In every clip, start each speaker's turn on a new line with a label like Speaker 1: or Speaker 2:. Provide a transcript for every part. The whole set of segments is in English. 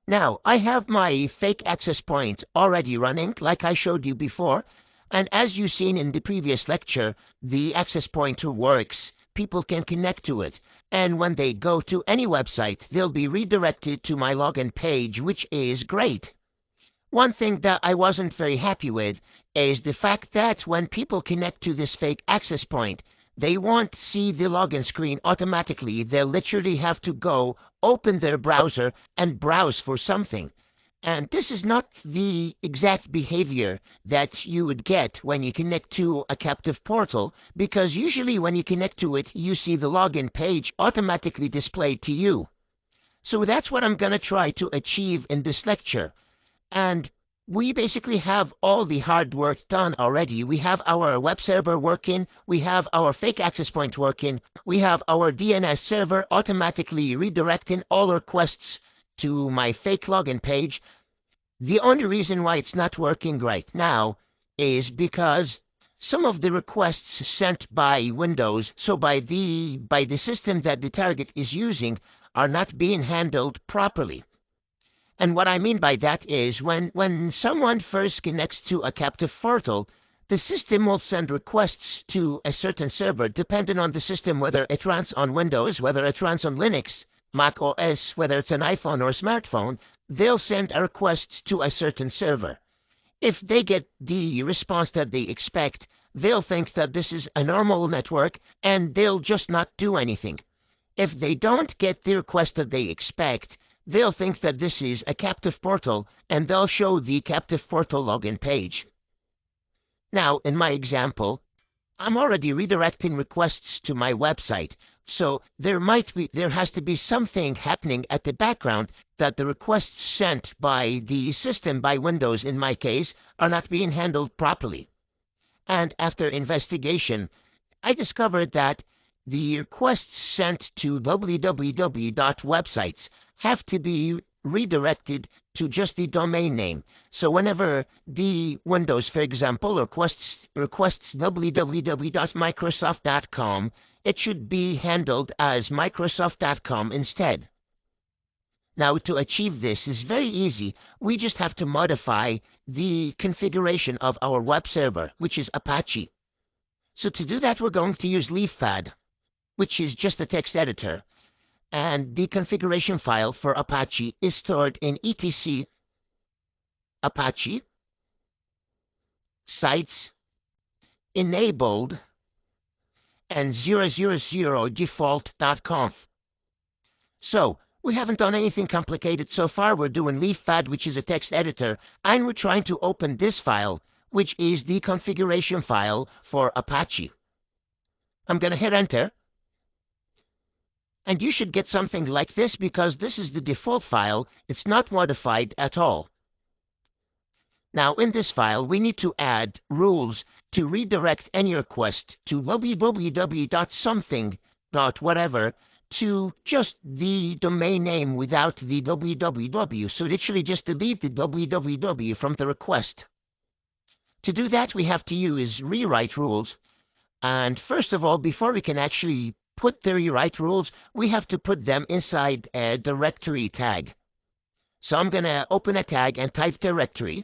Speaker 1: Now, I have my fake access point already running, like I showed you before, and as you've seen in the previous lecture, the access point works. People can connect to it, and when they go to any website, they'll be redirected to my login page, which is great. One thing that I wasn't very happy with is the fact that when people connect to this fake access point, they won't see the login screen automatically. They'll literally have to go open their browser and browse for something. And this is not the exact behavior that you would get when you connect to a captive portal, because usually when you connect to it, you see the login page automatically displayed to you. So that's what I'm going to try to achieve in this lecture. And we basically have all the hard work done already. We have our web server working, we have our fake access point working, we have our DNS server automatically redirecting all requests to my fake login page. The only reason why it's not working right now is because some of the requests sent by Windows, so by the system that the target is using, are not being handled properly. And what I mean by that is when someone first connects to a captive portal, the system will send requests to a certain server, depending on the system, whether it runs on Windows, whether it runs on Linux, Mac OS, whether it's an iPhone or a smartphone. They'll send a request to a certain server. If they get the response that they expect, they'll think that this is a normal network and they'll just not do anything. If they don't get the request that they expect, they'll think that this is a captive portal and they'll show the captive portal login page. Now, in my example, I'm already redirecting requests to my website, so there has to be something happening at the background that the requests sent by the system, by Windows in my case, are not being handled properly. And after investigation, I discovered that the requests sent to www.websites have to be redirected to just the domain name. So whenever the Windows, for example, requests www.microsoft.com, it should be handled as microsoft.com instead. Now, to achieve this is very easy. We just have to modify the configuration of our web server, which is Apache. So to do that, we're going to use LeafPad, which is just a text editor. And the configuration file for Apache is stored in etc Apache sites enabled and 000 default.conf. So we haven't done anything complicated so far. We're doing LeafPad, which is a text editor, and we're trying to open this file, which is the configuration file for Apache. I'm going to hit enter. And you should get something like this because this is the default file. It's not modified at all. Now, in this file, we need to add rules to redirect any request to www.something.whatever to just the domain name without the www. So literally just delete the www from the request. To do that, we have to use rewrite rules. And first of all, before we can actually put the rewrite rules, we have to put them inside a directory tag. So I'm going to open a tag and type directory.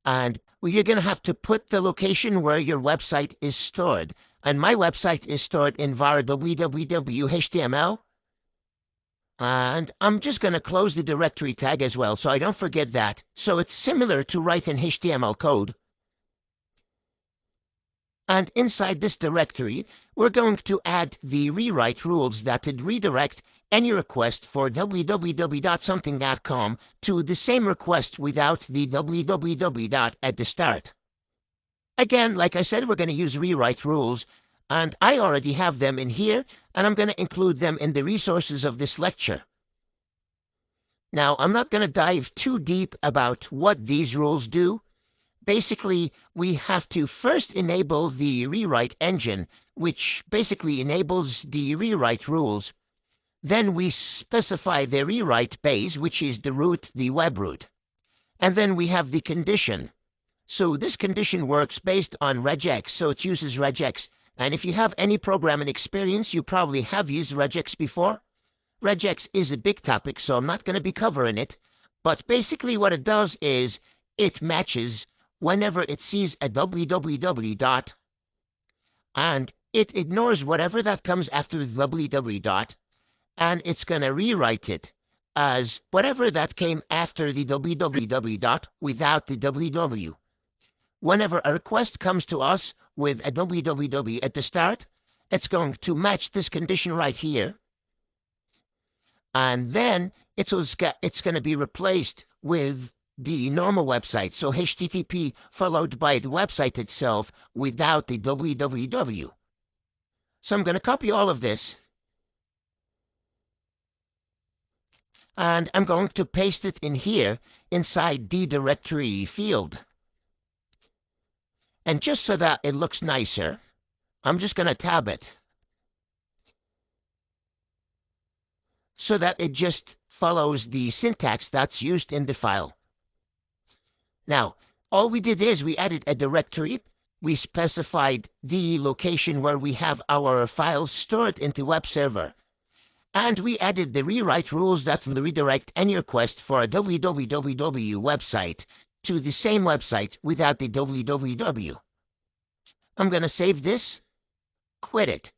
Speaker 1: And you're going to have to put the location where your website is stored. And my website is stored in var www.html. And I'm just going to close the directory tag as well, so I don't forget that. So it's similar to writing HTML code. And inside this directory, we're going to add the rewrite rules that would redirect any request for www.something.com to the same request without the www. At the start. Again, like I said, we're going to use rewrite rules, and I already have them in here, and I'm going to include them in the resources of this lecture. Now, I'm not going to dive too deep about what these rules do. Basically, we have to first enable the rewrite engine, which basically enables the rewrite rules. Then we specify the rewrite base, which is the root, the web root. And then we have the condition. So this condition works based on regex, so it uses regex. And if you have any programming experience, you probably have used regex before. regex is a big topic, so I'm not going to be covering it. But basically what it does is it matches whenever it sees a www dot, and it ignores whatever that comes after the www dot, and it's going to rewrite it as whatever that came after the www dot without the www. Whenever a request comes to us with a www at the start, it's going to match this condition right here. And then it's going to be replaced with the normal website. So HTTP followed by the website itself without the www. So I'm going to copy all of this. And I'm going to paste it in here inside the directory field. And just so that it looks nicer, I'm just going to tab it so that it just follows the syntax that's used in the file. Now, all we did is we added a directory. We specified the location where we have our files stored in the web server. And we added the rewrite rules that will redirect any request for a www website to the same website without the www. I'm going to save this, quit it,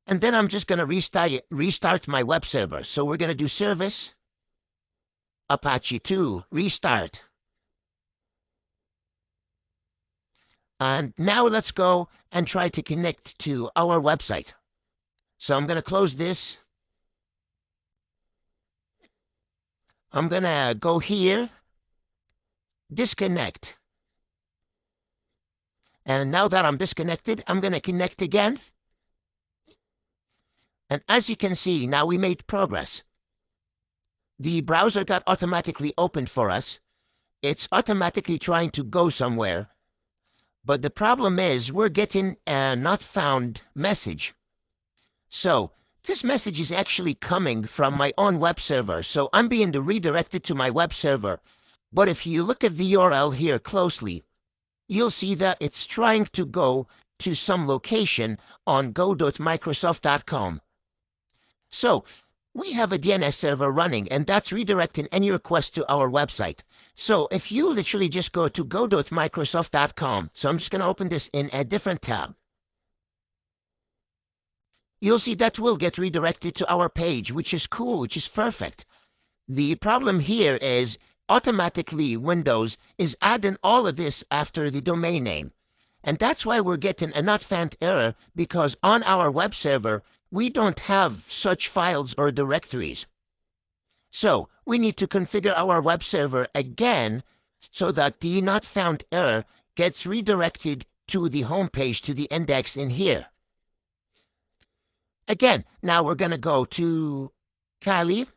Speaker 1: and then I'm just going to restart my web server. So we're going to do service, Apache 2, restart. And now let's go and try to connect to our website. So I'm going to close this. I'm going to go here, disconnect. And now that I'm disconnected, I'm going to connect again. And as you can see, now we made progress. The browser got automatically opened for us. It's automatically trying to go somewhere. But the problem is we're getting a not found message. So this message is actually coming from my own web server. So I'm being redirected to my web server. But if you look at the URL here closely, you'll see that it's trying to go to some location on go.microsoft.com. So we have a DNS server running, and that's redirecting any request to our website. So if you literally just go to go.microsoft.com, so I'm just going to open this in a different tab, you'll see that will get redirected to our page, which is cool, which is perfect. The problem here is automatically Windows is adding all of this after the domain name. And that's why we're getting a not found error, because on our web server, we don't have such files or directories. So we need to configure our web server again so that the not found error gets redirected to the home page, to the index in here. Again, now we're going to go to Kali.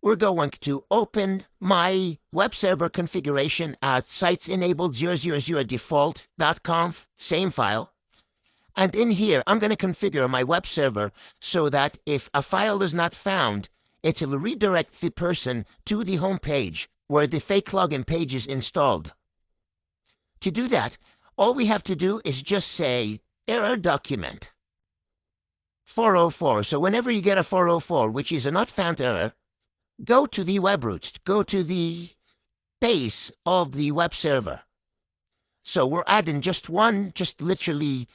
Speaker 1: We're going to open my web server configuration at sitesenabled000default.conf, same file. And in here, I'm going to configure my web server so that if a file is not found, it will redirect the person to the home page where the fake login page is installed. To do that, all we have to do is just say error document 404. So whenever you get a 404, which is a not found error, go to the web root, go to the base of the web server. So we're adding just literally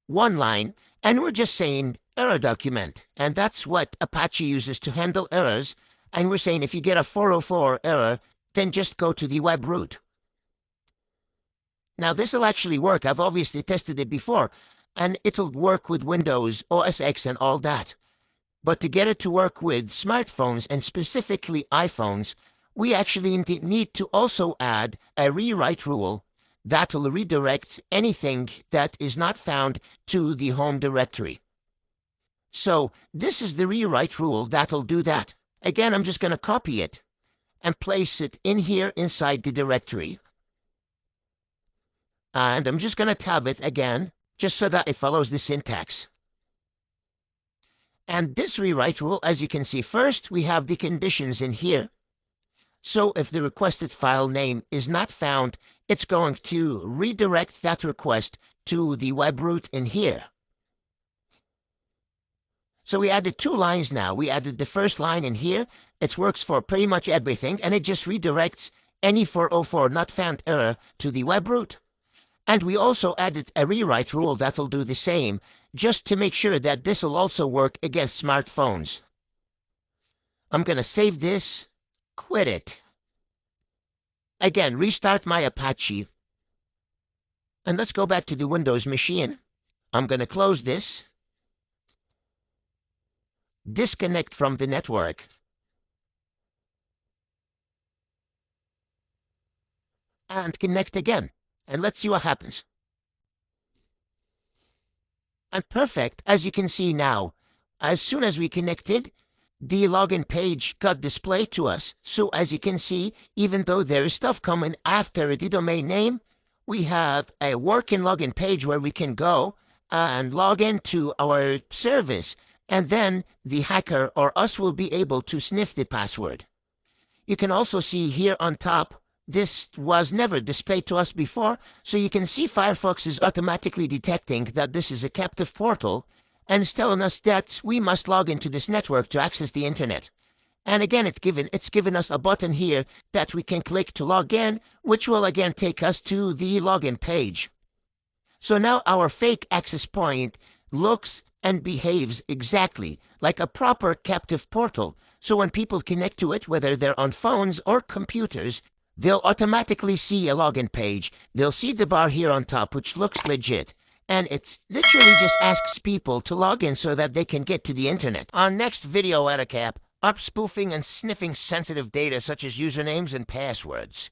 Speaker 1: one line, and we're just saying error document. And that's what Apache uses to handle errors. And we're saying if you get a 404 error, then just go to the web root. Now this will actually work. I've obviously tested it before, and it'll work with Windows, OS X, and all that. But to get it to work with smartphones, and specifically iPhones, we actually need to also add a rewrite rule that will redirect anything that is not found to the home directory. So this is the rewrite rule that'll do that. Again, I'm just going to copy it and place it in here inside the directory. And I'm just going to tab it again, just so that it follows the syntax. And this rewrite rule, as you can see, first we have the conditions in here. So if the requested file name is not found, it's going to redirect that request to the web root in here. So we added 2 lines now. We added the first line in here. It works for pretty much everything, and it just redirects any 404 not found error to the web root. And we also added a rewrite rule that'll do the same, just to make sure that this will also work against smartphones. I'm going to save this, quit it. Again, restart my Apache. And let's go back to the Windows machine. I'm going to close this. Disconnect from the network. And connect again. And let's see what happens. And perfect, as you can see now. As soon as we connected, the login page got displayed to us. So as you can see, even though there is stuff coming after the domain name, we have a working login page where we can go and log into our service. And then the hacker or us will be able to sniff the password. You can also see here on top, this was never displayed to us before, so you can see Firefox is automatically detecting that this is a captive portal and is telling us that we must log into this network to access the internet. And again, it's given us a button here that we can click to log in, which will again take us to the login page. So now our fake access point looks and behaves exactly like a proper captive portal. So when people connect to it, whether they're on phones or computers, they'll automatically see a login page. They'll see the bar here on top, which looks legit. And it literally just asks people to log in so that they can get to the internet. On next video, Etacap, up spoofing and sniffing sensitive data such as usernames and passwords.